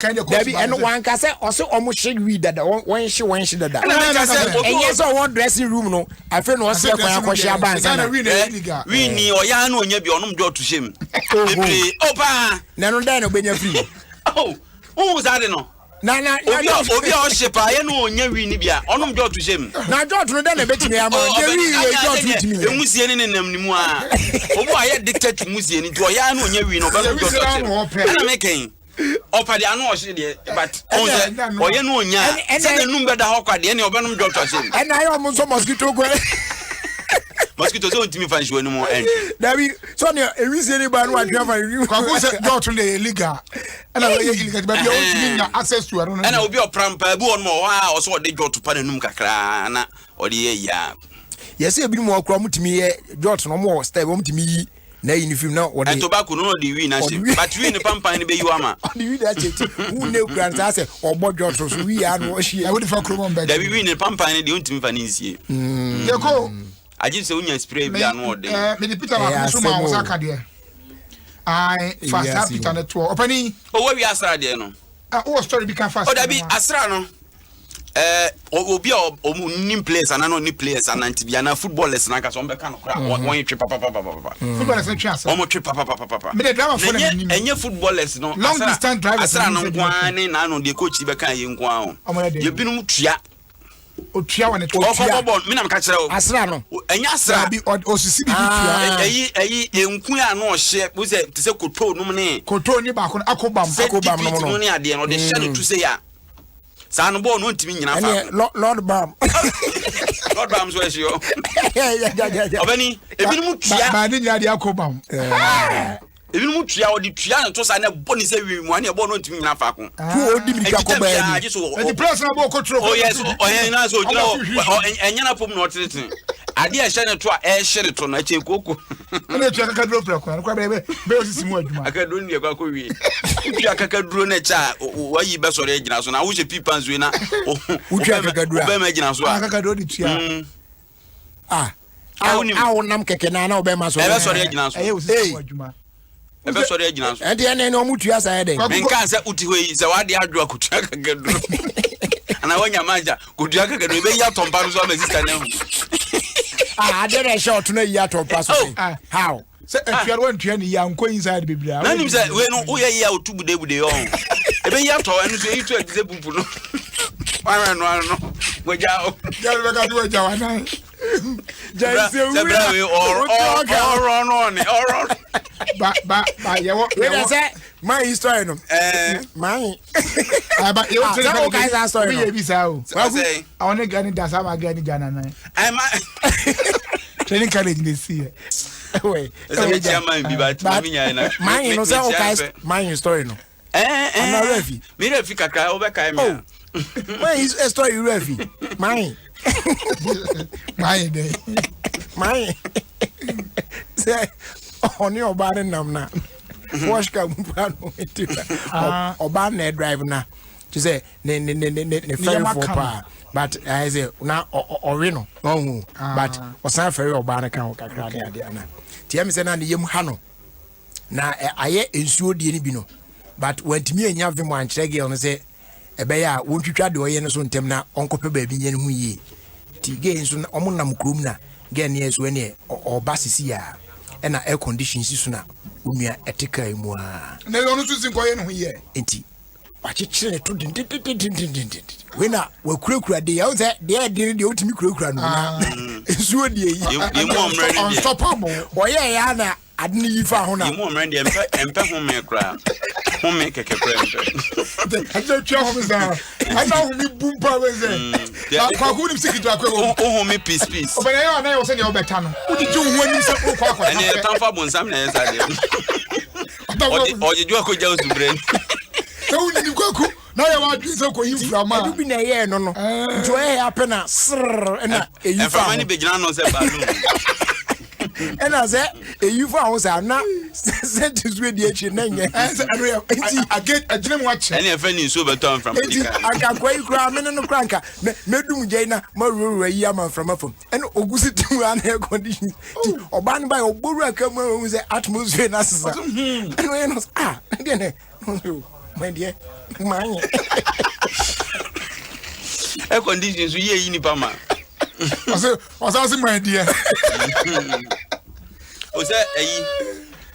Debbie and one can say also almost shake weed that one she that. And yes, I want dressing room. No, I feel no say we need or yan on your beyond door to shame. Opa, none of that obey free. Oh, who's that? No. Nana, Obi or ship, I know Yerry Nibia, on door to shame. Now, don't know that a bit me. I'm a Musian in them anymore. Oh, I had dictated to Musian into a yan on Yerry, no, making. Opa the ano she but o ye no nya say the number da hokwa de ne obenum doctor say and I almost mosquito go mosquito so ntimi fan show anymore end David so ne e wi say ni ba no adwa fa kwa say doctor le illegal and I illegal but you ntimi na access to aron and obi oprampa bu on mo wa o so de doctor pa nanum kakra na o de ye ya yes e bi mo okra mutimi ye doctor no mo step mutimi yi na uniform na and tobacco no the win na shape but we ni pampan ni be you ama the win that it who ne kran say obojo so we are no hie I would for chrome back the win ni pampan ni de untimi fa ni nsie ye ko aji se unya spray bia no de me the Peter ma so ma wo saka de I fast Peter na to opani o we asra de no o story be can fast o da bi asra no obi nim players and no ni players and antibia na footballers na ka so be kan kra won twe papa footballers na twa o mo twe papa me the drama for them enye footballers no long distance drivers asra no kwan na no de coach be kan ye nkwan ye binum tua o tua won tua o ball me na me ka kire o asra no enye asra bi osisi bi tua eyi enkun a no hye wo se te se koto no ne koto ni ba ko akobam no ne ade no de hye no tu se ya San bo no ntimi nyina fa Lord Bam so esi yo obani ebinumu tua ba ni nya de akobam ebinumu tua odi tua no to sa na boni se wi mu ani bo no ntimi nyina fa ko tu odi mi akobam ya the press na bo ko tro oh yes oh hen na so jina enya na pom no tete ade a hye ne to a hye to na che koko na tua kakaduro preko kwa be osisi mu adwuma akaduro ndi kwa ko wi tua kakaduro na cha wayi be sore gina so na wo che pipa nzu na tua kakaduro be ma gina so kakaduro di tua awu nam keke na na obe ma so be sore gina so osisi mu adwuma ebe sore gina so ende ene no mutua sa ede men kan se uti hoyi se wade adwo akutua kakaduro ana wonya manja kutua kakaduro be ya tompa no so ma sister na adere short no ya tompa so how se atuare wan tua ni ya nko inside biblia na nim se we no wo ye ya otubude yon ebe ya to enu so yitu egize pupu no wan no goja o ya be ka do ja wana ja se wi we or no ni or ba ye wo we say my history no my ba ye wo tell me guys story no be sa o say I want to gani da sa ma gani jana na am training college dey see we say chairman bi ba mi nya na my no say o guys my story no na refi me refi kakra o be kai me my story refi my dey my say oni oba ne nam na wash ka mpa no eti oba na drive na to say ne fire for pa but I say na orino no but osan fere oba na kan kakra de ade na tie me say na ne yem ha no na aye ensuo die ni bi no but wantimi anya vim an kire girl no say ebe ya wontwitwa de oye no so ntem na onkope ba bi nye ne hu yi ti ge nso omo nam krom na ge ne eso ne oba sisi ya na air condition si so na onua etika emu a na yo no susin ko ye ne hu ye enti wachichire to we na wakurakura de ya say de otimi kurakura no na ensuo de yi emu omre ne unstoppable oye ya na adni yi fa ho na emu omre de empe ho me kura ho me keke kura empe ajo twa ho me za ana ho mi bumpa we ze kwa ku ni sikito akwa ho me peace obere ya na yo se ne obeta no udi ju ho ani se ko kwa ene tamfa bonsam na yesa de oje ju akoja osubre so udi kwaku na ya wa dwi se ko yifra ma edu bi na ye no no njo e happen na sr na eyifa fa mani be gina no se balu ena se eyifa ho sa na sent is we die chi na nye enti agine mu ache ene fa ni so beton from Africa aka kwai kura me no kranka medum gye na maruru yi ama from afom ena ogusi timu an air condition ti oba ne ba oboru aka mu se atmosphere na sesa ena no de ne my dear, man. Air conditions, we hear in Pama. Was asking my dear. Was that a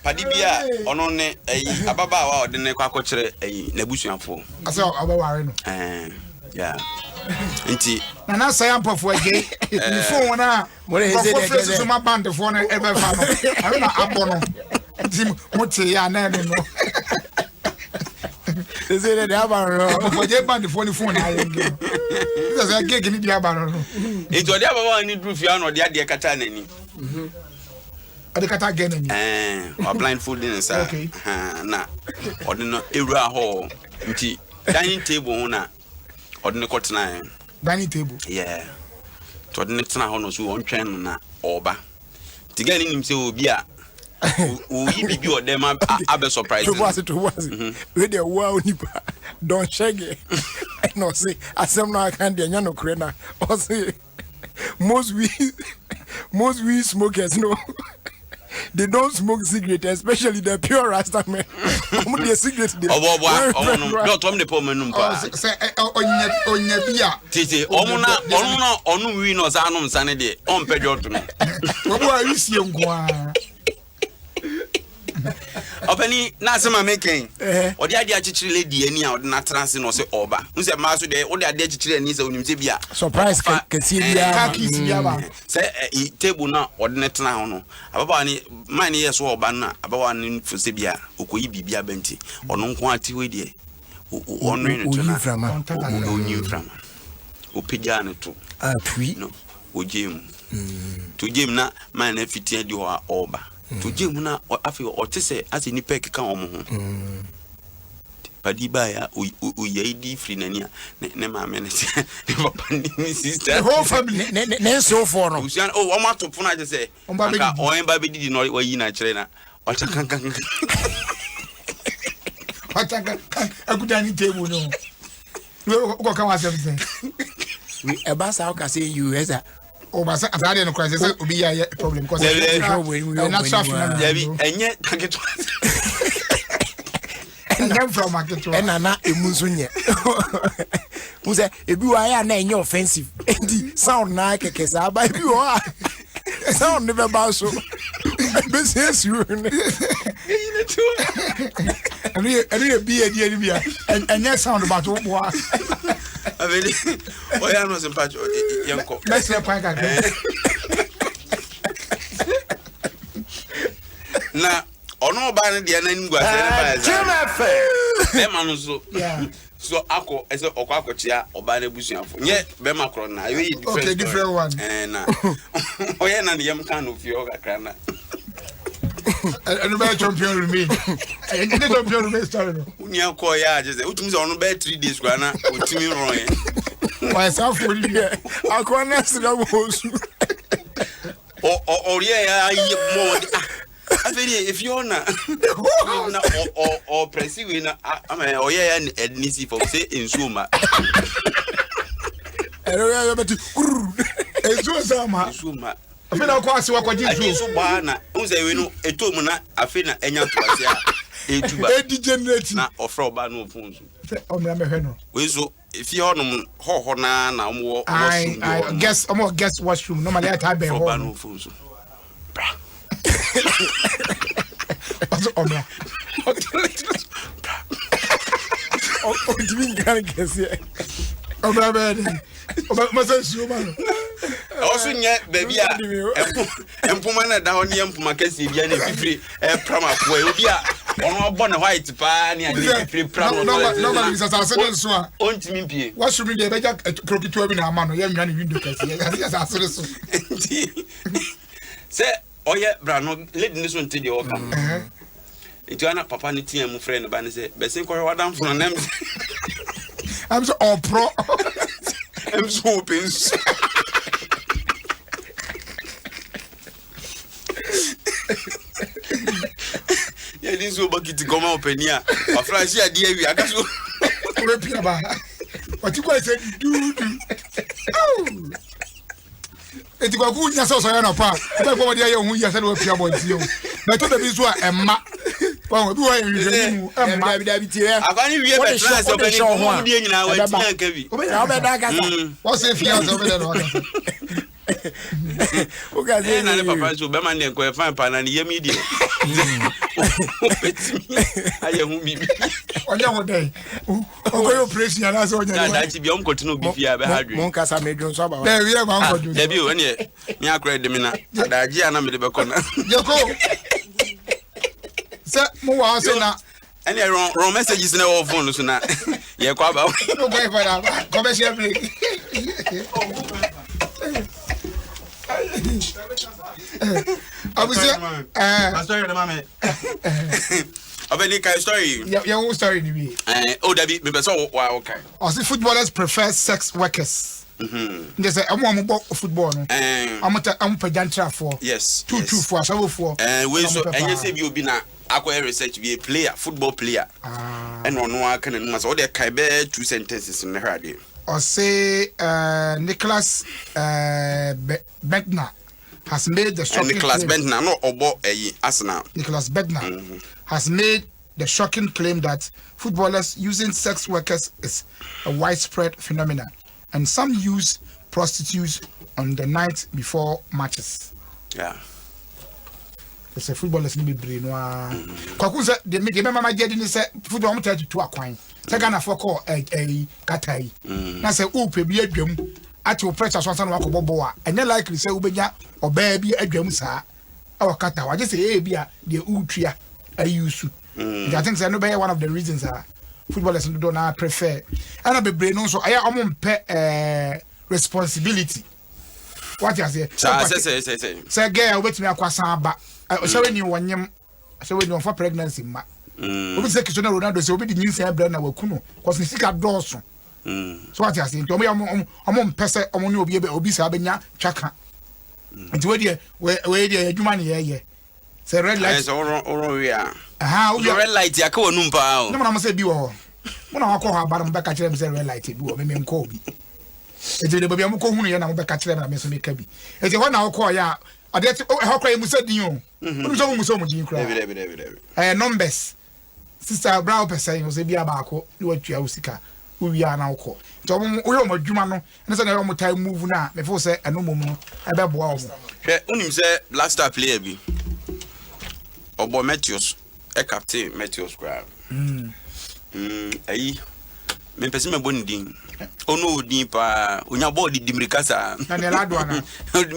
Padibia on a Ababa or the Nequacre a Nebusian for? I saw our yeah. Indeed. And I say I'm for a gay. Before now, what is it? My band of one ever found. I'm not up what's a yarn? I don't know. Is it a dabber? For your band of 24 island? There's a gig in the dabber. It's whatever one need proof you are not the idea Catani. The cat again, or blindfolding inside. Okay. Nah, or the no era hall. Dining table owner. Or the cotton dining table. Yeah. To the next now, no, so on train na oba. To get him so be a we be or them are surprised. Was it? With the wow nipa. Don't shake it. No, see, as some now can't be no crena. Or say, most we smokers know. They don't smoke cigarettes, especially the pure Rasta men. The cigarettes. Not on the Pomanum. On your beer. Titi, Onu Winos Anum Sanity, on Pedro. What are you seeing? Opening Nasama making, or the idea to lady any out not transing or say Oba. Who's a master there, or the idea needs on Tibia. Surprise, can see the say table now or net now. About many years or banner, about one in Fusibia, Ukui Bibia Benti, or non quantity with ye. One new from Upidiana too. No, O Jim. To Jim na man if it you are Oba. To Jim na or Afio or Tesse as in Pek come. Padibaya, we di Frinania, Nema Menace, sister, whole family, so for no. Oh, I'm out to Puna to say, or I'm baby did not what you China. What I can. What I could any table no. What can I say? A bass out can say you as a. Oh, but I didn't crisis will be a problem because we're not suffering. And yet, and from market and I'm not a Musunya. Who said, if you are name your offensive, sound like a case, but you are sound never about so. Business you and be a dear and that sound about what I mean, I am not in patch. That's the point. Now, on all by the end, so Ako as a Okakochia or by the Bushia for yet Bemacron. I really different one. And oh, yeah, and the young can of yoga crana. And about champion with me. I didn't champion with me. Unia Koya, just the on bed 3 days, Grana, with Timmy Roy. Myself, I'll go next to the or yeah, more. I mean, if you're not or pressing, I mean, oh, yeah, and Nisi for say in Suma. I don't know, but Suma. I feel like I was watching Subana, who's a winner, a tomana, a finna, and a degenerate or Frobano phones. We so if you're no Hona now more, I guess I'm more guess washroom. Normally I type Frobano phones. What's Omra? Oh, do you can't guess yet? Omra, man. Also, yet, baby, and Pumana down the Pumakasi, free, a prama, or born a white pan, and free prama. No, as I said, so on to me. What should be the better crooked to every man, young man in the say, oh, yeah, Brano, let this one to the organ. It's not Papa Niti and friend, but I say, Bessin, what I'm from them. I'm so all pro. I'm so open. Yeah, this will bucket to come open here. A flash idea, we are going to repeat about what you guys said. Do. It's got good. That's also an apart. That's what they are. Who you said, we're pure boys. But to the visual and Well, we are in Akwani wie be trans obeni ko die nyina wa ti anka bi. What's if you over there? Okay, say na papa so be man den ko fan pa na ye media. Aye hu mi bi. Onya ho dey. Okoyo operation na so onya. Da chi bi om kontinu bi fia be ha dwe. Mon kasa me dwon so ba. There we are man ko dwon. Da bi o ne me akra de me na. Da ji ana me de be ko na. Joko. Say mo wa say na any wrong messages in our phone so na. Ye kwa ba. No go for that. Commercial break. I was story mama. Obeni kai story. Yeah, what story ni bi? Oh David, me person wa okay. I see footballers prefer sex workers. They say I'm football no. I'm pedantra for. Yes. Two for so for. We so enye say bi obi na akwa research be a player, football player. And on one can no so dey kai be 2 sentences in the or say Nicholas Bentner has made the shocking Nicholas Bentner no obo Arsenal. Nicholas Bentner has made the shocking claim that footballers using sex workers is a widespread phenomenon, and some use prostitutes on the night before matches. Yeah. It's a footballers ni be no kwaku say the mama jedi ni say football mo try to akwan say Ghana for call katai na say o pe bi adwam ati o pressure so san wakobo bo a ene likely say ubenya oba bi adwam saa e kata wa je say bi a de utua ayusu I think say no be one of the reasons footballers do not prefer and be brain no so aya ompe responsibility what you say say girl wetimi akwasan aba so when you wanyem so when you for pregnancy ma obi say Cristiano Ronaldo say obi di nyinsa bra na wakuno cause ni sika dɔɔso so what you say nti omo mpese omo ne obi sa benya twaka nti we dey adwuma ne ye say red light so oro we a red light ya ka wonu mpa o no na say bi wo mo na wakɔ ha ba no beka kire me say red light bi wo me nko bi eti de baby am ko hunu ye na mo beka kire na me so me ka bi eti ho na wakɔ ya ade ho kra mu say din o onu so mu din kra numbers sister brown person o say bia ba ko ni watua usika wo wi ana wokɔ to mo wo mo adwuma no ne say na mo time move na me fo say eno mom no e be boa wo hwe unim say black star player bi obo Matthews e captain Matthews kra ayi me pese me boni din ono din pa onya bo di dimrika sa na ne lado ana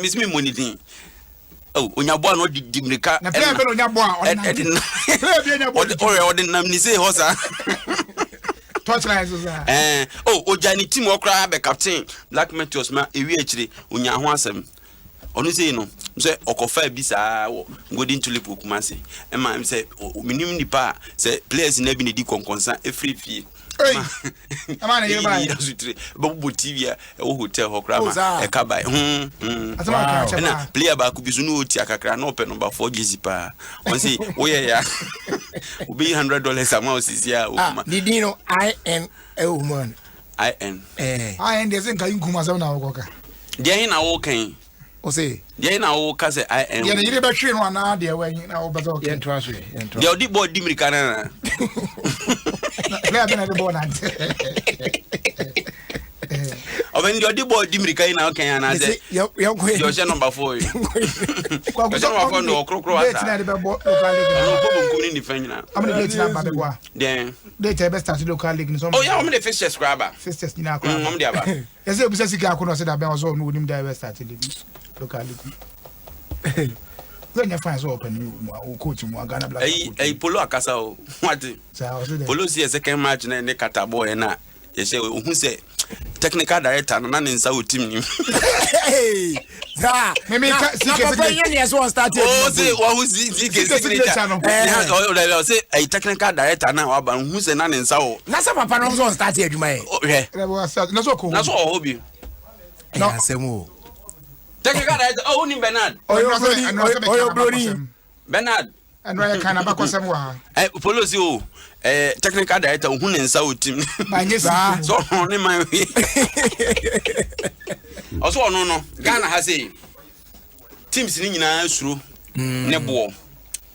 miss me money din oh onya bo no di dimrika na player be onya bo a player be onya bo o nam ni say hosa touchline so sa oh ojani team okra be captain Black Matthews ma ewi akire onya ho asem onu say no say okofa bi sa wo golden tulip okumase e ma say minim nipa say players na bi ne di konkonsa efri fie amana ye ba bo TV wo hotel hokra ma e ka bai na player ba ku bi so no oti akakra na open number 4 jersey pa on say wo ye ya obi $100 ama osisia okuma didino IN a woman IN dey say nka yinkuma sa na wo ka dey na wo kan o say dey na wo ka say IN dey yire be hwe no ana dey we na wo be so okay yen so dey odi board di mirika na player be na the ball na oben odi board di mirika na kan na say yo say number 4 kwa so wa fondo okrokro asa dey na the ball local league no ko bon ni defend na am na dey na ba be kwa den dey te be start local league ni so oh yeah am the fixtures grabber fixtures ni na kwa am dey aba yes say obisa sika akono say da be so no nim dey be start league local league then you find so open coach mu Ghana Black ay polo akasa o what polo see second match na ne kata boy na ye say ohun say technical director na ne nsa o team ni za me CK yes one started oh say wa hu CK signature say ay technical director na wa ba hu say na ne nsa o na sa papa no so start adwuma e na so ko na so o bi no asemo technical director oh ni Bernard oyo brody Bernard and where can abako sem wa policy o technical director hu ne nsa o team banyesa so ne man wi also no Ghana ha say teams ni nyina suro ne bo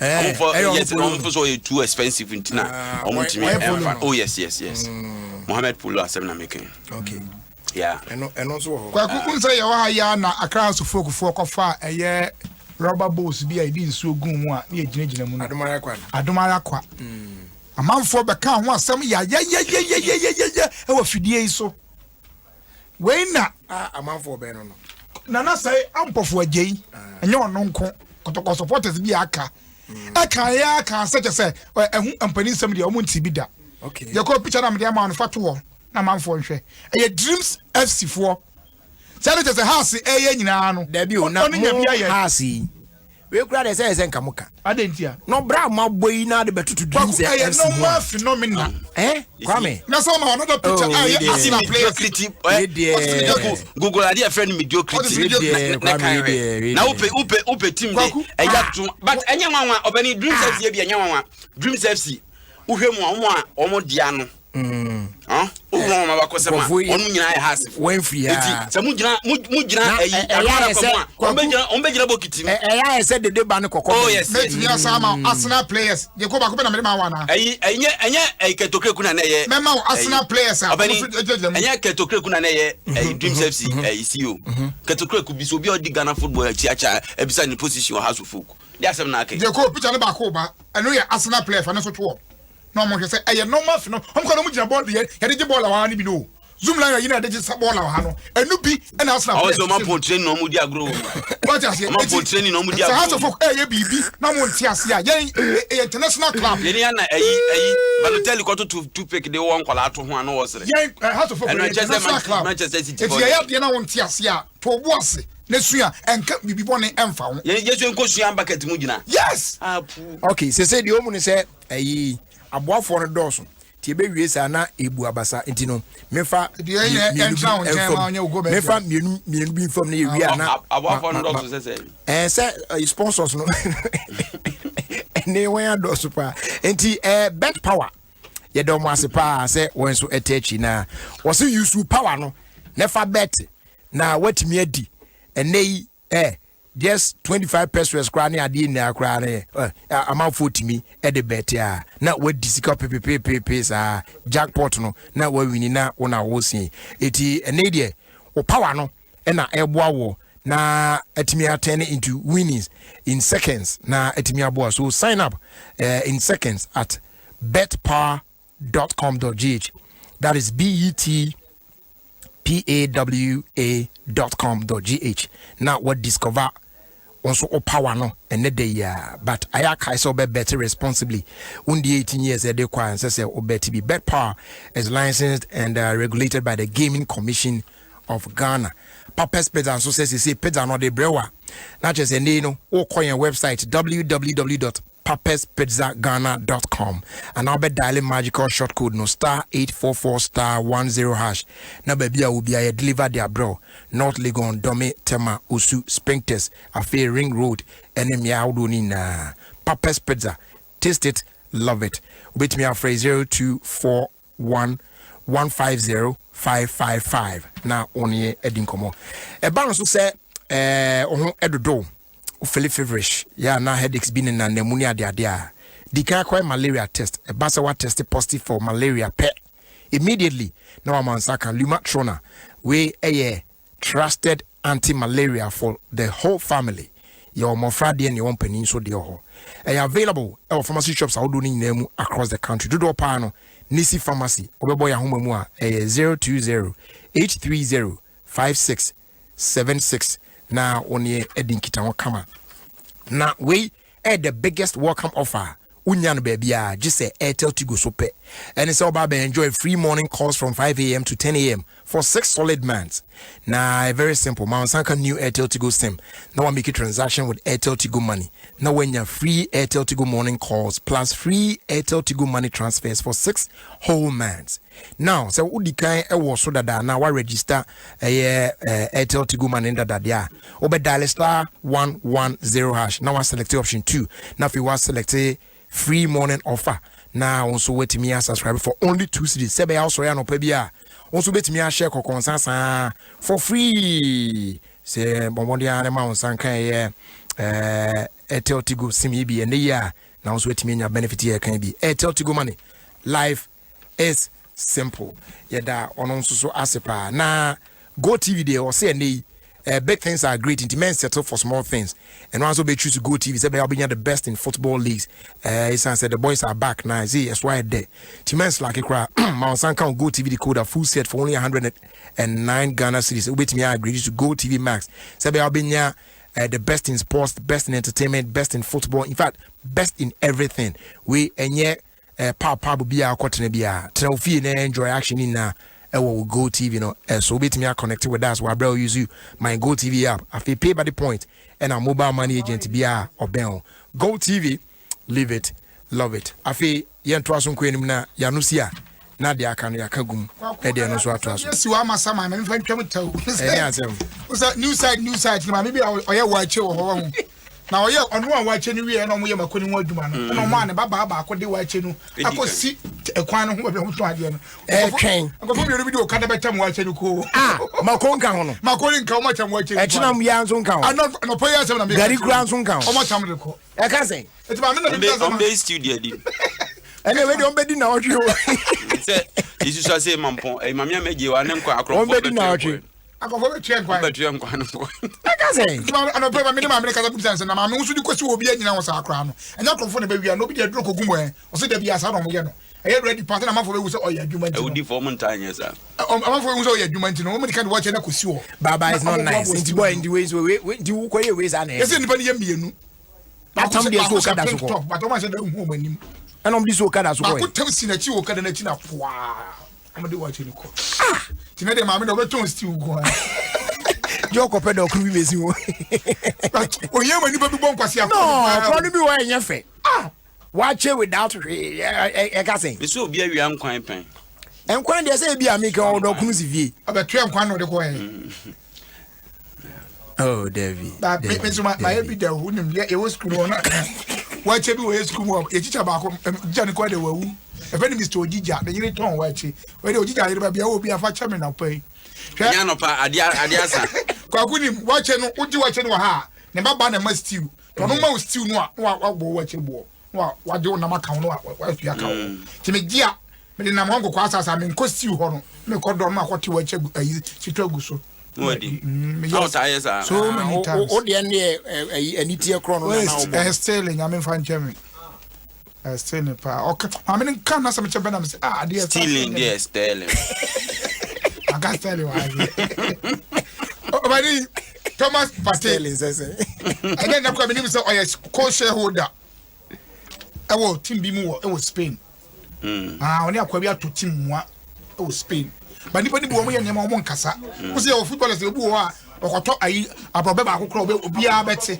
Yes, so too expensive in Tina. Oh yes. Mohammed Polo as I'm making. Okay. Yeah. And also Kwaku say ya na akra so folk for kofa eye rubber balls bi a di nsuo gun mu a na ejinejina mu. Adomara kwa. Amanfo be ka ho asem ya e wa fidie yi so. We na amanfo be no. Na say ampofo agei. Enye ono nko. Kotoko supporters bi aka. Aka ya aka say ehu ampani nsem de omo nti bi da. Okay. You go picture am de am on fatu na manfo nhwe. E Dreams FC fo. Say it is a house nyina no. Da bi o na house. We kura de say nkamuka. Adentia. No bra ma boyi na de betutu Dreams FC. No more phenomena. Kwame. Na so ma another picture Arsenal players. Google ade friend mediocrity. Na upe team de eya to but enya nwanwa obani Dreams FC bi enya nwanwa. Dreams FC uhwemu omo dia no omo ma bakosema onu nyina ya hase wen free ha se mu gina eyi akora kwa ombegina bokiti ya se de ba ne kokko oh yes met me asama Arsenal players je ko ba ko be na me ma wana enye ketokre kuna na ye mema Arsenal players enye ketokre kuna na ye Dreams FC CEO ketokre ku bi so bi odi Ghana football acha ebisa ni position house of folk they asem na ake je ko picture ne ba ko ba eno ya Arsenal player fa ne so to no mo say e normal fi no ko no mo gina ball ye de je ball wa ni bi no zoom line you know de je ball wa no enu bi e na Arsenal also man for training no mo di agro what just here man for training no mo di agro how to folk ye bibi na mo nti ase a ye international club ye ni na Balotelli ko to pick the one kwala to ho an wo sere ye how to folk international club Manchester City for ye na won ti ase a to bo ase na sua enka bibi bone emfa ho ye so enko sua bucket mu gina yes okay say the omu ni say aboafo no dɔɔso ti ebe wie sa na ebu abasa enti no mefa mefa mienu bi fam na ewie na aboafo no dɔɔso sɛ sponsors no ne wen adɔɔso pa enti bet power ye dɔ mo ase pa sɛ wɔn so etachi na wɔse use power no nefa bet na watimi adi enei just 25 pesos kra ne ade na kra ne amount me e de bet ya na we disika pepepepe sa jackpot no na we wini na wona wo sin eti ene de wo power no e na eboa wo na atimi attend into winnings in seconds na atimi aboa so sign up in seconds at betpower.com.gh that is betpawa.com.gh now what discover also power no and the year but I so be better responsibly undi 18 years they kwa and say obet be bet power is licensed and regulated by the Gaming Commission of Ghana. Papa's Pizza so says say pizza no de brewer not just a no or call your website www.papaspizzagana.com and I'll be dialing magical short code no *844*10# now baby I will be deliver their bro North Legon Dome Tema Usu Sprinkters Afe Ring Road and na Papa's Pizza taste it love it wait me after 0241150555 now only edin komo e balance so say edodo feel feverish yeah now headaches been in pneumonia dia the can malaria test a basawa test positive for malaria immediately now I'm on saka lumatrona we a trusted anti-malaria for the whole family your mofrade and your own peninsula dio available at pharmacy shops out doing name across the country do pano Nisi Pharmacy obeboy ahoma mu a 020-830-5676 na onye edin kita kama na we the biggest welcome offer unyan baby just say Airtel Tigo Sope and it's all about enjoy free morning calls from 5 a.m. to 10 a.m. for 6 solid months. Now very simple Mount Sanka new Airtel Tigo SIM now make a transaction with Airtel Tigo money now when you're free Airtel Tigo morning calls plus free Airtel Tigo money transfers for 6 whole months. Now so udikai was so that now I register Airtel Tigo money that dia obe dial *110# now I select option 2 now if you want select free morning offer now also wait me as subscribe for only 2 cedis sebe also ya no pa bia also bet me share kokonsansa for free say bombondia na ma onsan kan Airtel Tigo sim bi and yeah now so wetimi nya benefit here can be Airtel Tigo money life is simple yeda ono nso so asepa na Go TV there or say big things are great and men settle for small things and also be choose to Go TV say they'll be the best in football leagues said the boys are back now see that's why there Timens like Mount San can Go TV decoder full set for only 109 Ghana cedis wait me agree to Go TV Max say they'll be the best in sports, the best in entertainment, best in football, in fact best in everything we and yet pa be our cotton be a enjoy action in Go TV, so bit me connected with us. Why bro use you my Go TV app. I feel pay by the point and a mobile money agent be a or bell. Go TV, live it, love it. I feel yen twasun kwenim na yanusia na dia kan ya kagum e de no so atwaso. Yes, you are my sama me fan twem taw. What's that new side na maybe oye wache wo ho. Na oye onu an wache ni wi na mo ye makoni ho aduma no. Na mo an baba akode wache no. Akosi ekwan no ho be ho to ade no. Twen. Akofo bi do kada betam wache no ko. Makon kan ho no. Makoni nka o matam wache. E chinam ya nso nkan ho. No po ya sem na me. Gari kura nso nkan ho. O matam de ko. E ka say. E ti ba me na be on be studio di. Ene we di on be di na o twi o. Say isu so say mampon e mamia meje wa ne nkwa akrofo. On be di na o twi. Akofo be twen kwan. Be twen kwan no. E ka say. Ano pe ba me ma me kasa business na ma me nso di kwesi obi anyina wo sa akra no. Enya akrofo ne be wi no bi de dro kogumo e. O se de bi asa no mo ye no. E ready party na ma fo be wu se oya adwuma nti. E wudi for mon tanya sa. Ma fo wu se oya adwuma nti no. Mo kan watch na kosi wo. Baba is not nice. Inti boy in the ways we di wo koye ways ana. Ese ni pa ni ye mienu. Atam de so kada so ko. But o ma se da hu mo anim. Ana mbi so kada so ko. Ba ko tam si na chi wo kada na chi na poa. Amade watch ni ko. Ti na de ma me no be ton stew go. Jo ko pedo kru bi mezi wo. O ye ma ni pa bi bon kwase akọ. No, ko ni bi wa enya fe. Watch it without e ka say. Be so obi awia nkwan pen. Enkwan de say bi amika o do kunu si vie. Abetu enkwan no de ko e. Oh, Davy. That me so my every day who nim ye was school on. Watch be we school up. E teacher ba ko jani ko de wawu. E be ni Mr. Ojija, the yire ton watch. We de Ojija yire ba bia obi afa chame na pai. Nya no pa ade asa. Kwa kuni watch no uji watch no ha. Ne baba na ma stew. To no ma stew no wa bo watch bo. Wa de na maka no wa fi aka wo. Ti me gia me de na mo kwa asasa me nko stew ho no. Me ko do no akwoti watch ayi sitwa gu so. Wadi. How tired so many times. O de ne ani tie kro no na o. Sterling I mean fan chemi. Sterling pa. Okay. I mean kan na some chebe na me say dey stealing there Sterling. I got Sterling why. Oh body Thomas Patel say. And then na kwa me say co-shareholder. I will team bi mu e was Spain. Oni akwa bi ato team mu e was Spain. But nipa ni bo mo ye nyama mo nkasa. Wo se o footballers e bu wo a okoto ayi aprobe ba akokro obi a beti.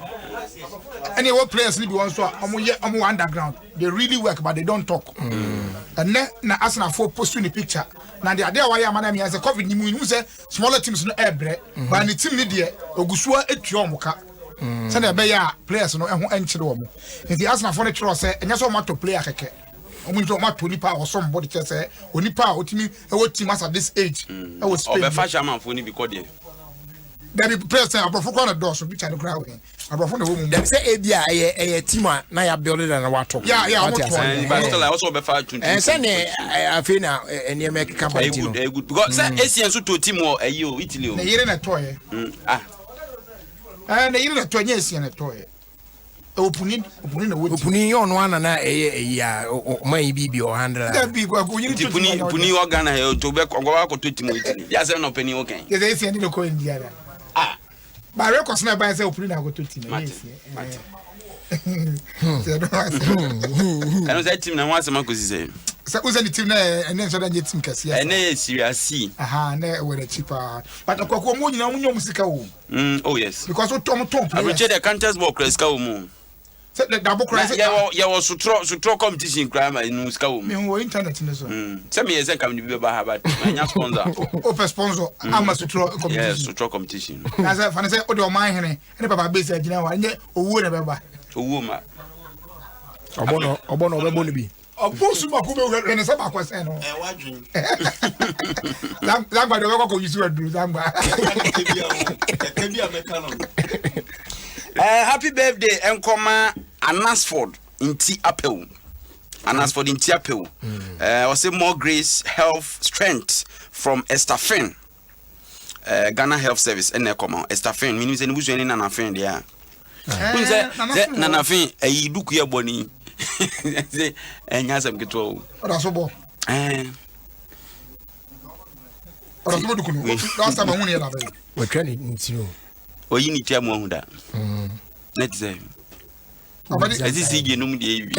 Any what players ni bi won so omo underground. They really work but they don't talk. And na Arsenal for post in the picture. Na dey why am na me say COVID ni mu say smaller teams no ebre. But the team ni dey ogusuo etua omoka. Say na be ya players no eho enchire wo mo. Nti Arsenal for the trust say enya so mato player keke. Omunto ma to nipa or somebody can say onipa otimi e wo team as at this age e wo Spain o be fa chairman for ni because there be president abrofo kwa na door so bi cha no crowd abrofo na wo mu dem say ebia e team na ya build na wato yeah but still I also be fa 20 say ne afi na ene make company no good because say Asian so to team o ayi o Italy o na yire na toye na yire na toye Asian na toye Opuni na woti. Opuni yo no ana na ya man bibi o handle. Da bi kwa ko yiri Opuni organ na to be kwa ko to timo iti. Ya se no peni o kan. Ye dey see any ko India da. Ba records na ba say opuni na go to timo. Yes. Ano say team na wase makosi say. Say uze ni team na ene so da nye team kase ya. Ene serious. Na we the cheaper. But kwa mo nyina munyo musika wo. Oh yes. Because o tom players. I reach the contest ball kreska wo mu. Say the double crazy. Yeah, was sutro competition crime in Scow. Me who internet in the zone. Tell me, yes, come to be about but my sponsor. Open sponsor. I'm a sutro competition. Yes, sutro competition. As I find, I say, oh, your mind, and Papa Base, you know, and yet, oh, whatever. A woman. Obono Bonibi. A post who and a sabbath was saying, that by the way, you see what do that. Happy birthday enkoma Anasford inti apeu. Anasford inti apeu. I say more grace, health, strength from Estafin. Ghana Health Service enekoma Estafin means any buzu any nanafin there. Nanafin duku ya boni. Say enyasa mkito. Rasobo. Rasobo duku. Last time I won here la be. We training ntino. Oyi ni tia mo hunda. Let's say. As is CJ no mudi ewi.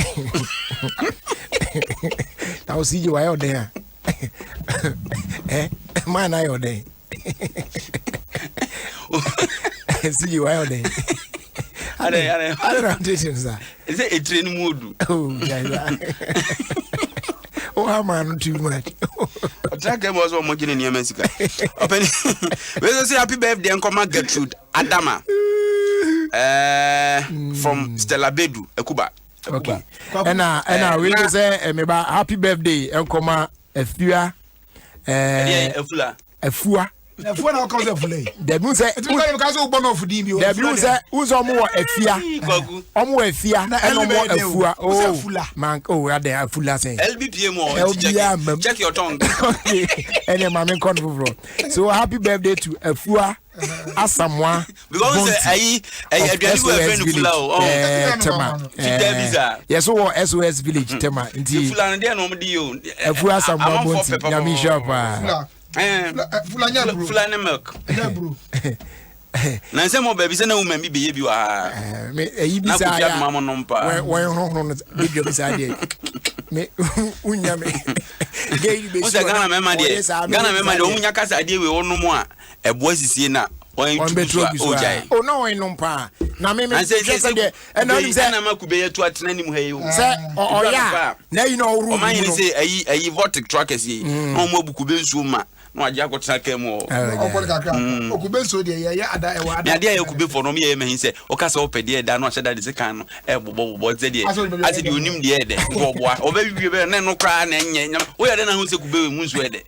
Now CJ why out there? Man I out there. CJ why out there? I don't know sir. Is it a training mood? Oh, yeah. Oh, man, too much. Attack was one more in Mexico. Open. We say happy birthday and come Gertrude Adama. From Stella Bedu, Ekuba. Okay. And we say happy birthday and come a fua. A fua. Na fua na cause of lay. The moon say it because of one of them you. The moon say who's omo efia. Omo efia na omo efua. Oh man, oh ya there afula say. LBPM check your tongue. Okay. And mama confirm. So happy birthday to efua Asamoah. Because ayi aduani go friend fula o. Tema. Yes, so SOS village tema. Nti fula na dey no mo di o. Efua Asamoah bonti. Nyami shop. Fulani milk. Na nsemo baby se na woman bi be bi wa. Me eyi bi sa ya. Mama no mpa. Won bi bi sa de. Me unya me. Gei be. O se Ghana mema de. Ghana mema de omunya kasa de we wonu mu a ebo asisie na on betu ojai. O na won no mpa. Na me se de. E na nim se na makube yetu atena nim ha yi. Se oya. Na yi no ru. O man yin se ayi vortic trackers yi. No mo bukube nsu ma. No aja ko traka mu. Okole kakra. Okube nsu de ya ada e wa ada. Na de yakube for no me ye mehin se o ka se o pede da no aheda de se kan no e bobo ze de. Ase de onim de de. Ko boa. O ba wiwe be na no kra na enye. O ya de na hu se kube we mu nsu e de.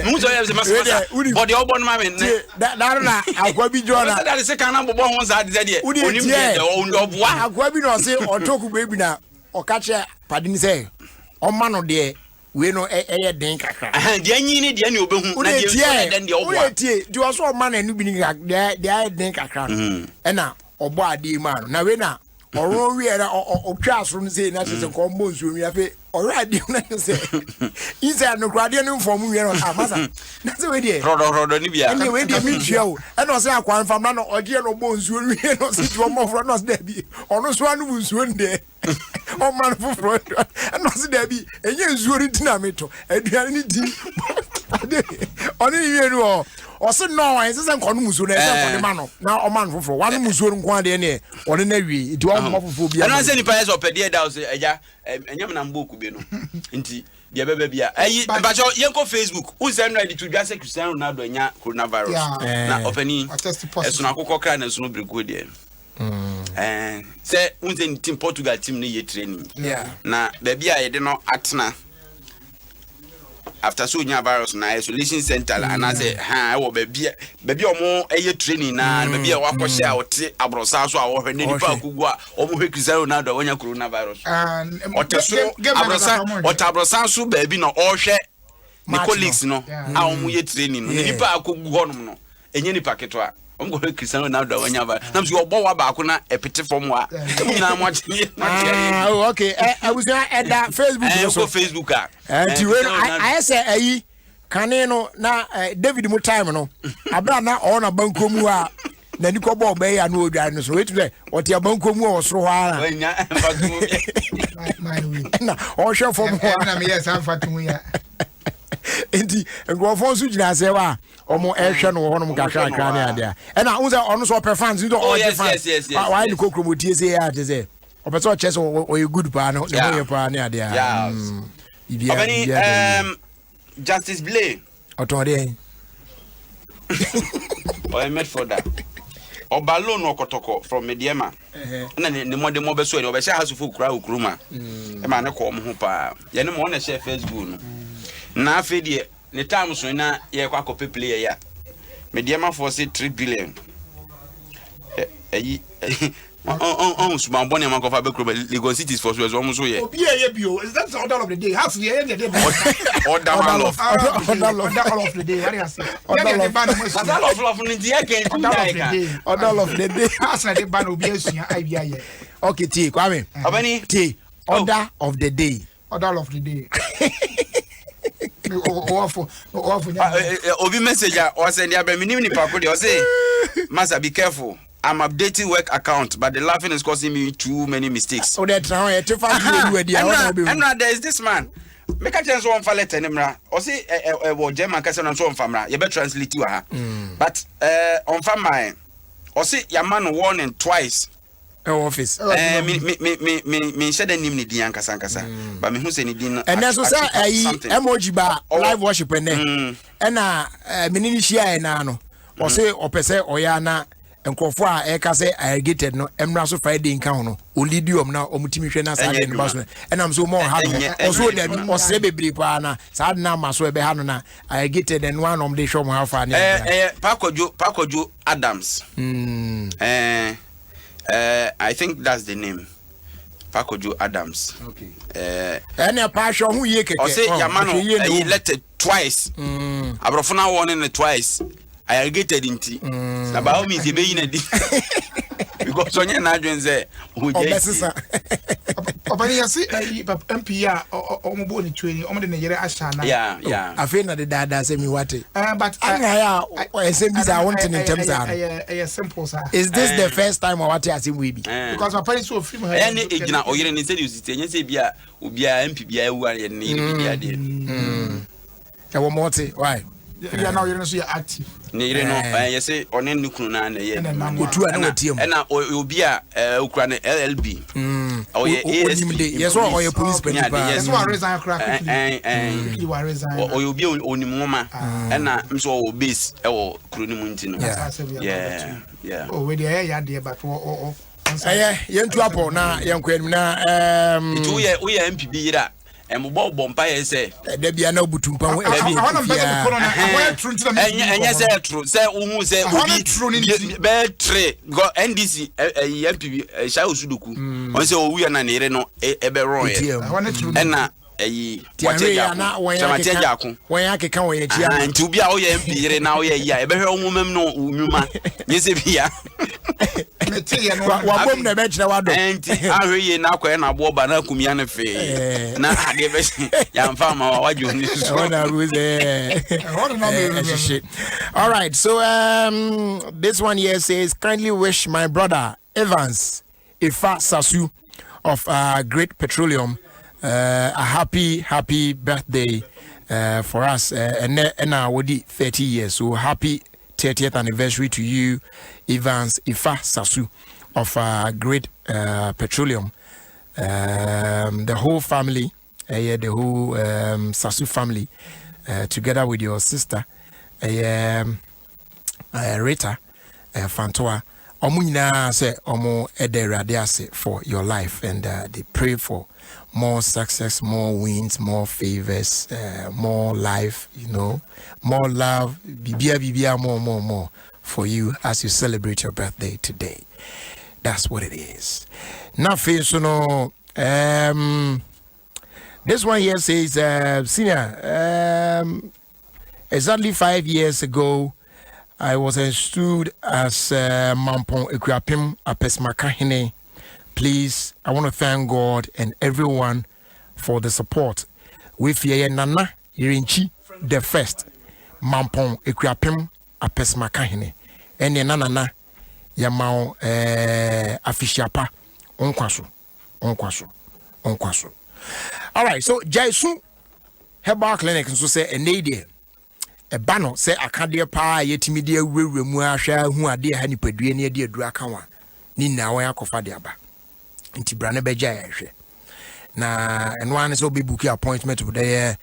Mu so ya se masa. Body o bon ma me. Da na akwa bi jona. Se da de se kan na bobo hu za de de. Onim de o ndo boa. Akwa bi no se o to kube bi na o ka che padin se o ma no de we no den kakra de anyi ni de ne obehu na de den de obo tie di o so ma na nu bi ni de den kakra e na obo ade ma no na we na oro wi era o twa asoro no sei na se ko mbo nsu wi afi oro ade na se isa no krade no form wi no amasa na se we de rodo ni bia ni we de mi tua o e no se akwan fam na no ode no mbo nsu wi no se ti o mo fro no se de bi ono so anu nsu nde o man fufro no se de bi enye nsu ori dinamito aduane ni di ade oni wi no o se no wan se nko no nsu na se nko de ma no na o man fufro wan nsu nko ade ne oni na wi ti o mo fufro bia ana se ni pa yeso pede da o se eja enyam na mbo kube no nti dia bebe bia ayi ba cho yenko Facebook who say no to just Cristiano Ronaldo nya coronavirus na openi eso na kokko kra na so no breko de say unze ni team Portugal team no ye training na ba bia ye de no atena after so nya virus na isolation center and I say ha wo ba bia omo eye training na ba bia wa kwhye a wote abrosa so a wo hwe ni pa kugu a omo hwe Cristiano Ronaldo wonya coronavirus abrosa so ba bi na o hwe ni colleagues no a omo ye training no ni pa kugu honum no enye ni paketo a omo hwe Cristiano Ronaldo wonya ba na so obo wa ba ko na epete form wa na mo achie okay I was at that Facebook I say ayi kane no na David mu time no abra na o na banko mu a na ni ko bo be ya no odwan no so wetu le o ti banko mu o soro ha nya fatu na o hwe form na me yes fatu ya enti ngofo so gina se wa omo ehwe no ho no kakra kakra na ade e na unze ono so per fans do all the fans why ni kokromotie se ya te se o pe so chese o you good pa no no ye pa na ade Justice Blay otonde o met for that o balloon okotoko from Mediema na ne mo de mo be so e o be sha hasufo kura okuruma e ma ne ko mo ho pa ye ne mo na share Facebook no na afedie ne time so na ye kwa kope player ya Mediema for say 3 billion on Subamboni and Mancofa Becro, Lagos City is for so as almost here. That's the order of the day. How's the end of the day? Order of the day. What do you say? Order of the day. How's the ban will be okay, T. Kwame. T. Order of the day. Order of the day. Obi message or send ya be minimum pakodi or say, Master, be careful. I'm updating work account, but the laughing is causing me too many mistakes. Oh, that's how I and there is this man. Make a chance one for letter nemra. Or say German person on so on famra. You better translate to her. But on family, or say your man warning twice. Office. Me share the name ni Dian Kasankasa. But me who say ni Dian. And that's what emoji bar live worship and then. And minini share na no. Or say or pese oyana. And Kofwa Eka say I get it no Emraso Friday in Couno, or Lidium now, or Multimedia Group. And I'm so more happy. Also, then, or Sebe Bripana, Sadna Maswe Behana, I get it and one of the show how far. Pacojo Adams. I think that's the name. Pacojo Adams. Okay. And a passion who ye can say Yamano, he let it twice. Abrofuna warning it twice. I get it in tea. About me, the baby in a because on your Nigerian say, who yes, MPR or mobile training, only in the year Ashana. Yeah. I feel that the dad say me what it. But I say, I want in terms of simple, sir. Is this the first time or what I see we be? Because my parents so film any ignorant or you said you say, Bia, Ubia, MPBI, who are in need. I want more say, why? You are now you're active. You say on any Nukuna and now you'll be a Ukraine LLB. Oh, yes, or your police, yes, you are resign crack, and you are resign, or you'll be on Moma, and I'm so base or Krunimuntino. Yeah. Oh, with the air, dear, but young trouble now, young queen now. We are MPB. And Bob Bompire say, there be no butumpa. And yes, true. Say, who say, bad trade got NDC, a MPB, Shao Suduku. Once we are not near no Eberon. And now a Tiaja, when I can come away and to be our MP now, yeah, better woman no woman. Yes, if here. What the bench now? And I really now can I walk by Kumiana Fay. Now I gave us young farmer. What you all right, so this one here says, kindly wish my brother Evans Ifa Sasu of Great Petroleum a happy birthday for us and now would 30 years. So happy 30th anniversary to you, Evans Ifa Sasu of Great Petroleum. The whole family, the whole Sasu family, together with your sister, Rita Fantoa. Omuina say omo ederadiase for your life, and they pray for more success, more wins, more favors, more life, more love, bibia, more for you as you celebrate your birthday today. That's what it is. Nothing, so no. This one here says, senior, exactly 5 years ago, I was installed as Mampong Ekwapim Apesmakahine. Please, I want to thank God and everyone for the support. With Yaya Nana Irinchi the first Mampong Ekwapim Apesmakahine. And Nana Yamao Afishiapa Onkwaso. All right, so Jaisu Herbal Clinic so say a nadia. A banner say I can't dear pa yetimi dear mu ahwa hu ade ha nipadue ne ade adura ka wa ni na wan akofa de aba nti brane beja ya hwe na eno an so be book appointment with the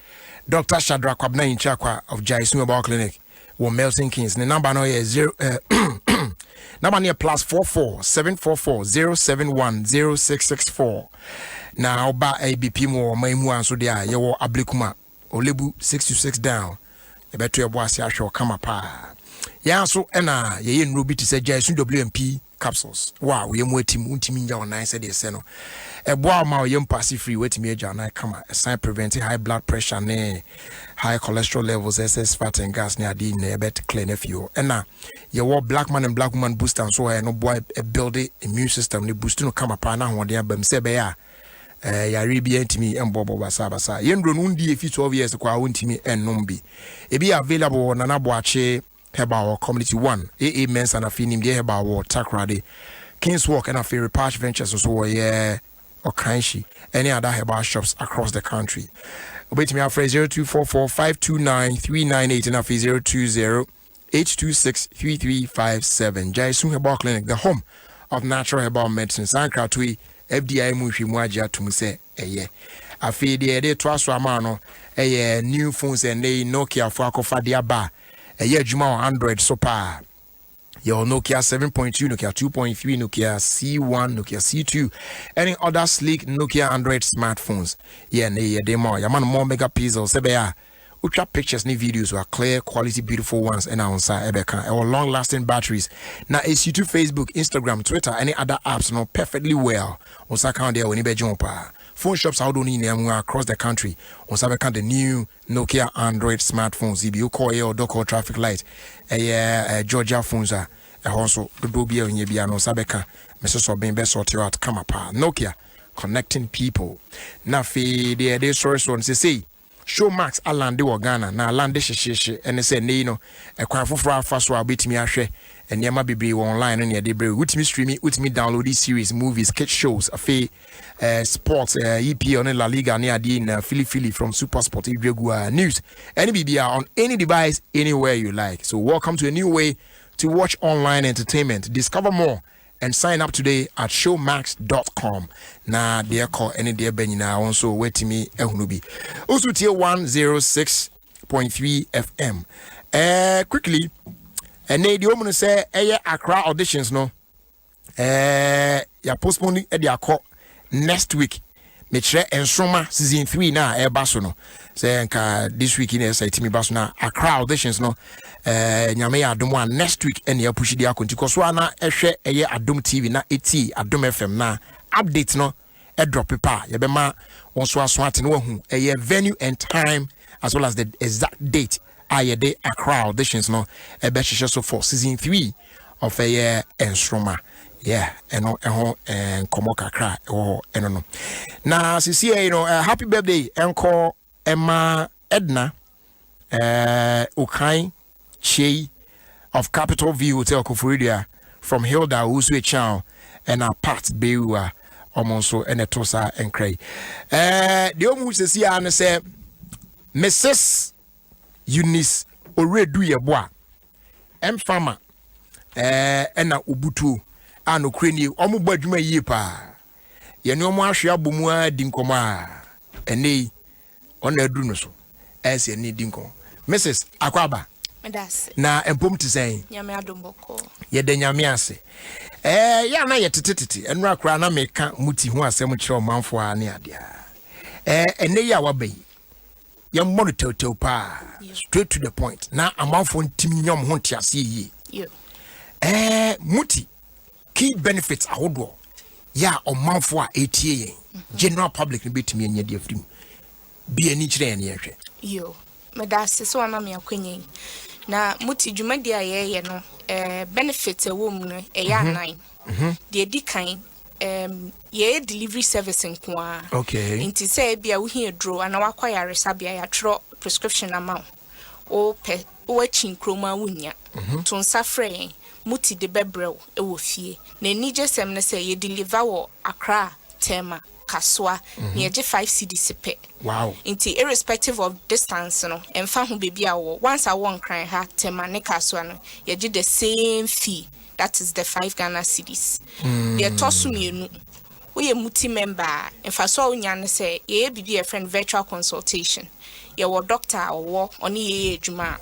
Dr. Shadrack Kwabna Inchakwa of Jaisu Herbal Clinic wo Melton Kings. The number no is 0 number near +44 744 071 0664. Now ba ABP mo maimu anso de a ye wo Ablekuma Olebu 626 down. Beto your boss ya show come up. Ya so ena ye nrubi to say Jaisu WMP capsules. Wow, we team untiminja on 9 said yes, no. A boy ma yem passive free wait me jana come a sign preventing high blood pressure ne high cholesterol levels, excess fat and gas near the better clean if you and now your black man and black woman booster and so I no boy a build immune system, the boost no come upon now one day bem sebe ya Arabian to me and Bobo Basabasa. Yendro nundi if you 12 years to kwa me and numbi. It be available on Nanaboache Heba Community 1, AA Men's and a Finim de Heba or Takrade, King's Walk and a Ferry Patch Ventures or so, yeah, or Kanshi, any other Heba shops across the country. Wait me after 0244 529 398 and a 020 826 3357. Jaisun Heba Clinic, the home of natural herbal medicine. Sankratui. FDI muhimwaja tumse afi de twaso amano new phones and they Nokia for akofa dia ba adwuma Android so pa your Nokia 7.2 Nokia 2.3 Nokia C1 Nokia C2 any other sleek Nokia Android smartphones they more yaman more megapixels sebe ultra pictures ni videos were clear quality beautiful ones and on side ebeka or long lasting batteries now it's YouTube, Facebook, Instagram, Twitter, any other apps no perfectly well on sa account there when be jumpa phone shops out on in across the country on sa the new Nokia Android smartphones if you call or dock or traffic light Georgia phones are also the dobi on ye bia no sabeka Mrs. Obin best sort you out come up Nokia connecting people now fi the source one say show max alande wo Ghana na alande hyehyehye ene se ne no ekwan foforo afa so abetimi ahwe enema bebre online ne de bre ultimate streaming ultimate download this series movies kids shows afi sports EP on La Liga ne ade na Philly from Super Sport Igwegua news any BBR on any device anywhere you like. So welcome to a new way to watch online entertainment. Discover more and sign up today at showmax.com. Na dear call any dear Benina also wait me ehunubi. Also tier 106.3 FM. Quickly, and the woman say Accra auditions no. Ya postponing the call next week. Me tre Ensroma season 3 na baso no. Say nka this week in say timi baso na Accra auditions no. Nyame ya Adom one next week and ya push dia konti ko so na ehwe Adom TV na eti Adom FM na update no drop paper ye be ma won so aso ate no hu venue and time as well as the exact date de Accra auditions no be hwehwe so for season 3 of Ensroma. Yeah, and komo kakra no. Na sisi happy birthday enko Emma Edna Ukai Che of Capitol View Hotel Kofuridia from Hilda Uswe Chow and our part Bewa Omonso and a Tosa and Cray. The omu sisi ana say Mrs. Eunice Oredu Yeboa Farmer and a Ubutu ano kreni omo badwuma yie pa ye ne omo ahwe abomu a dinkoma ene ona adu no so ese ni dinko Mrs. Akwaba medase na empom te sen nyame adomboko ye de nyame ase ya na ye tetetete enu akra na meka muti ho asem kire omanfo a ne ade ene ya wabai ye monitor pa straight to the point na amanfo ntimi nyom ho ntiase yi yo muti key benefits ahodo ya omanfo a etie general public ni betimi anya dia frim bi ani kire ne yehwe yo medase so ana me akwenye na muti dwumadi a ye no benefits ewom no ya nine de edikan ye delivery service nkoa okay inti say bia wo hie dro ana wakwaya resabia ya tro prescription amount o pe o chinkroma wunya to nsafre muti de bebrel ewo fie na nije sem ne say ye deliver wo Accra tema kaswa na ye 5 cedis pe wow inti irrespective of distance no emfa ho bebia wo once a won kran ha tema ne kaswa no ye the same fee, that is the 5 Ghana cedis ye tosu mienu we muti member emfa so onya ne say ye bibi a friend virtual consultation your doctor or oni ye adwuma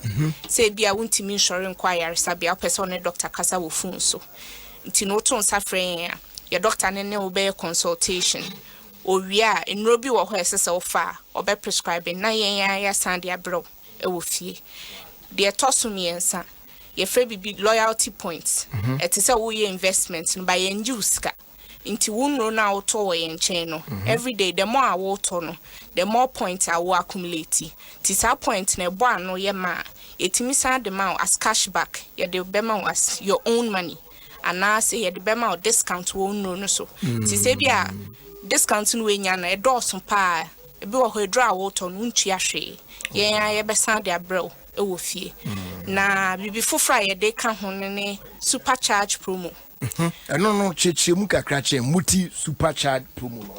say bia wuntimi insure inquiry sabia person ne doctor kasa wo phone so nti no to nsafre your doctor ne wo be consultation o wia enro bi wo ho esese wo fa obe prescribing na yen ya sand ya bro e wo fie de toso miensa Your free be loyalty points. It is a way investment by use ka. Into one run out or in channel. Every day, the more I walk on, the more points I will accumulate. Tis a point in a barn or your ma. It means the amount as cash back. Yet the bema was your own money. And now say the bema discount won't know so. Tis a discount in Winyana, a door some pie. A bill who draw water on Unchiashe. Yea, I ever sound their bro. Ofie. Na before Friday they come on supercharge promo. No, chichimu kakrache multi supercharge promo.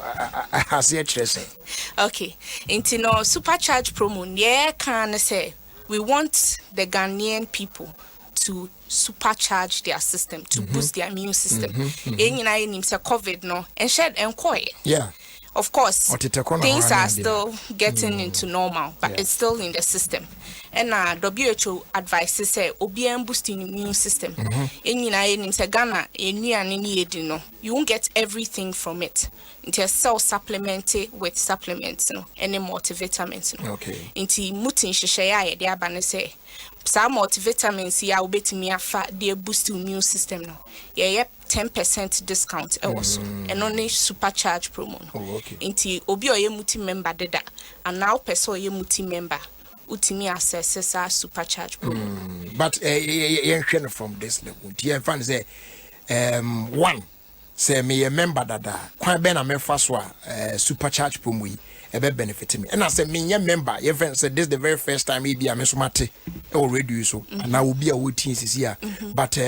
I has it. Okay. Into no supercharge promo. Yeah, can say we want the Ghanaian people to supercharge their system, to boost their immune system. COVID no and shed and quiet. Yeah. Of course, things are still getting into normal, but it's still in the system. And WHO advises say obian boosting immune system. In Ghana, you won't get everything from it. Into self supplemented with supplements, any multivitamins. Okay. Into mutin shishaya, the abane say. Some multivitamins ya ubeti mi afa they boost immune system no. Yeah, 10% discount also. And only supercharge promo. Oh, okay. Inti obi oye multi member deda and now person oye multi member utimi access supercharge promo. But from this level, the fan say one say me a member dada kwan be na me fa so supercharge promo yi e be benefit me. And I say me a member your friend said this the very first time e be a me so mate already so and I will be a wotin sisi here. But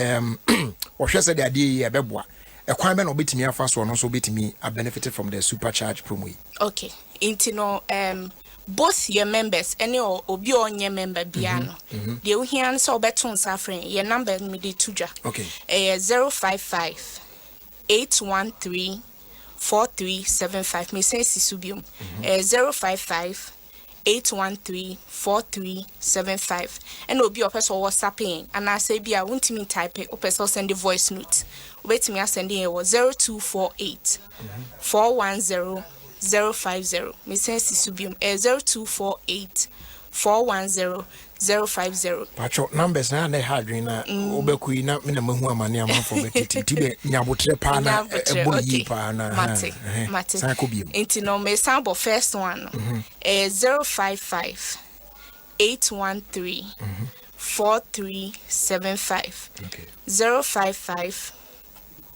or she said the idea e be boa e kwan be na obetimi afa so no so obetimi a benefit from the supercharge promo yi. Okay. Into no both your members any or obi on your member biano. The uhian so beton suffering your number me de tuja. Okay. 055 813 4375 me say sisubium 055 813 4375 and obi o person WhatsApping and I say bia wontimi type o person send the voice note wait me send it 0248 410 050 me say sisubium 0248 410 050. Pacho numbers na they had na obeku na me na mahu amane amanfo betiti tibe nyabotre pa na eboli pa na mate inti no me sample first one 055 813 4375 okay 055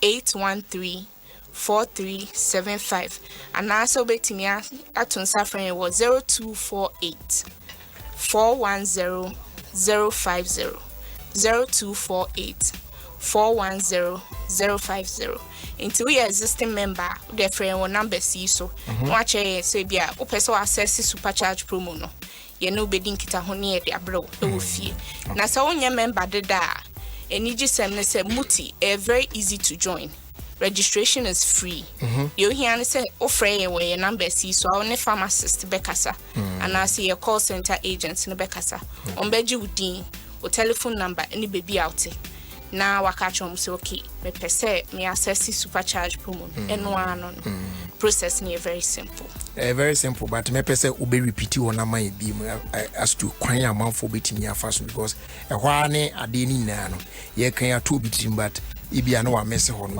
813 4375 and also betimi atun safran was 0248 410 050 0248 410 050 into we existing member the friend one number see so watch say bia o person access supercharge promo no ye no be din kita ho ne de abro e wo fie na so onye member de da eniji sem ne say muti very easy to join. Registration is free. You hear say offer your number see so only pharmacist bekasa and I see your call center agents in bekasa. On beji udin or telephone number any baby out. Now I catch on so okay. Me per se me access supercharge promo and one process near very simple. Very simple, but me per se ube repeat you on my be as to quite amount for betting your fast because a one a dini nano. Ye can two betting but Ibia no mess hon.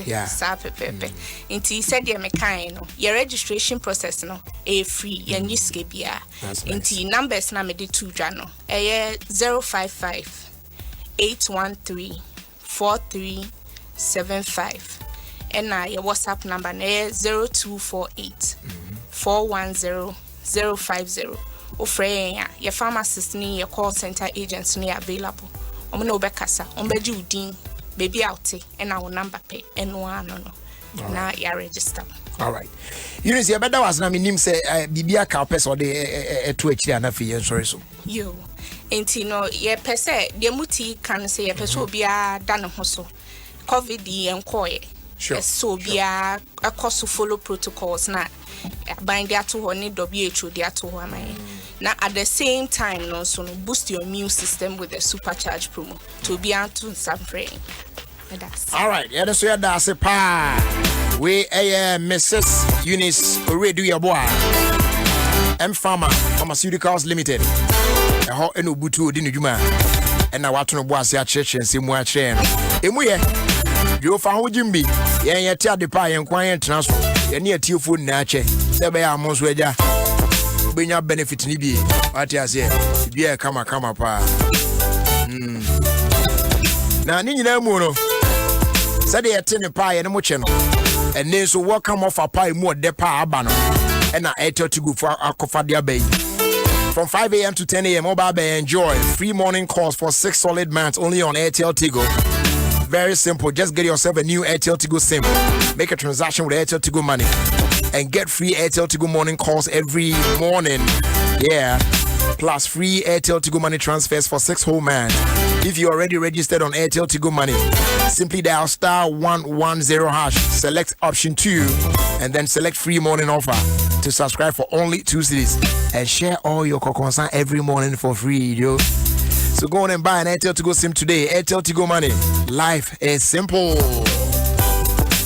Yeah. Pepe. Inti said your mechanic no. Your registration process no a free your niske bia. Inti numbers na me de two jano. 055 813 4375 and your WhatsApp number 0248 410 050 or friend your pharmacist ni your call center agents ni available. Omno bekasa ombeji udin baby out and our number pay and one no na ya register. All right. You know, see, but that was na minim say bibia ka person de to akiri anafi sorry so. Yo. Enti no ye pese de muti kan say ye pese obia da ne ho so. COVID enkoye. Sure. So obia akoso follow protocols na bind there to ho ni WHO there to ho amai. Now at the same time no so no boost your immune system with the supercharge promo to be able to suffering. All right, yeah, so that's a pa. We Mrs. Eunice already your boy. M Pharma Pharmaceuticals Limited. A hot and Ubutu Dinujuma. and I want to know what's your church and see more train. You found Jimby, yeah, tell the pie and quiet transfer, and yet you food nature. There be almost where ya bring your benefit in the what you say, yeah, come up, pa. Now, Nina Mono said they attend a pie and a mocheno, and then so welcome off a pie more depa abano, and I ate to go for a Kofadia Bay. From 5 a.m. to 10 a.m. Mobile Bay enjoy free morning calls for 6 solid months only on Airtel Tigo. Very simple. Just get yourself a new Airtel Tigo SIM. Make a transaction with Airtel Tigo Money and get free Airtel Tigo morning calls every morning. Yeah. Plus free Airtel Tigo Money transfers for 6 whole months. If you already registered on Airtel Tigo Money, simply dial *110#, select option 2, and then select free morning offer to subscribe for only 2 cedis and share all your content every morning for free, yo. So go on and buy an Airtel Tigo SIM today. Airtel Tigo Money. Life is simple.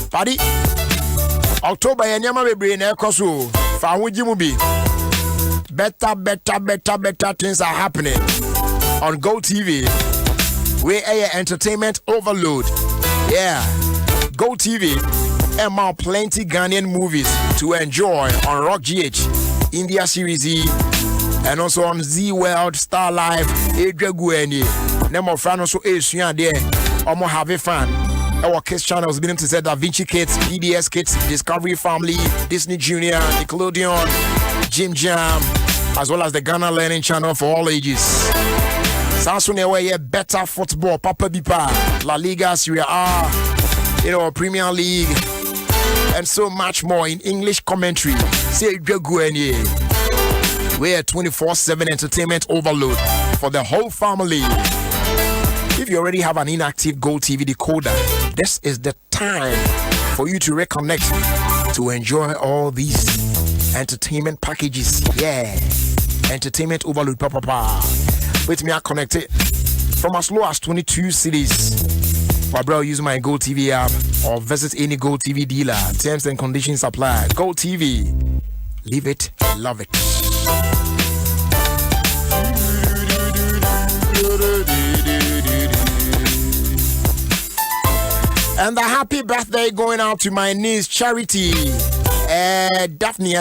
Paddy. October yanyama bebre na ekoso. Fa wuji be. Better things are happening on Go TV. We are entertainment overload. Yeah. Go TV and more plenty Ghanaian movies to enjoy on Rock GH, India Series E, and also on Z World, Star Life, Edregueni. Nemo Frano so Asian there. Omo have a fan. Our kids channels beginning to say Da Vinci Kids, PBS Kids, Discovery Family, Disney Junior, Nickelodeon, Jim Jam, as well as the Ghana Learning Channel for all ages. Samsung away better football, Papa Bipa, La Liga, Serie A, Premier League, and so much more in English commentary. Say Edregueni. We're 24/7 entertainment overload for the whole family. If you already have an inactive Go TV decoder, this is the time for you to reconnect to enjoy all these entertainment packages. Yeah, entertainment overload, papa. Wait me, I connect it from as low as 22 cedis. My bro, use my Go TV app or visit any Go TV dealer. Terms and conditions apply. Go TV, live it, love it. And the happy birthday going out to my niece Charity, Daphne.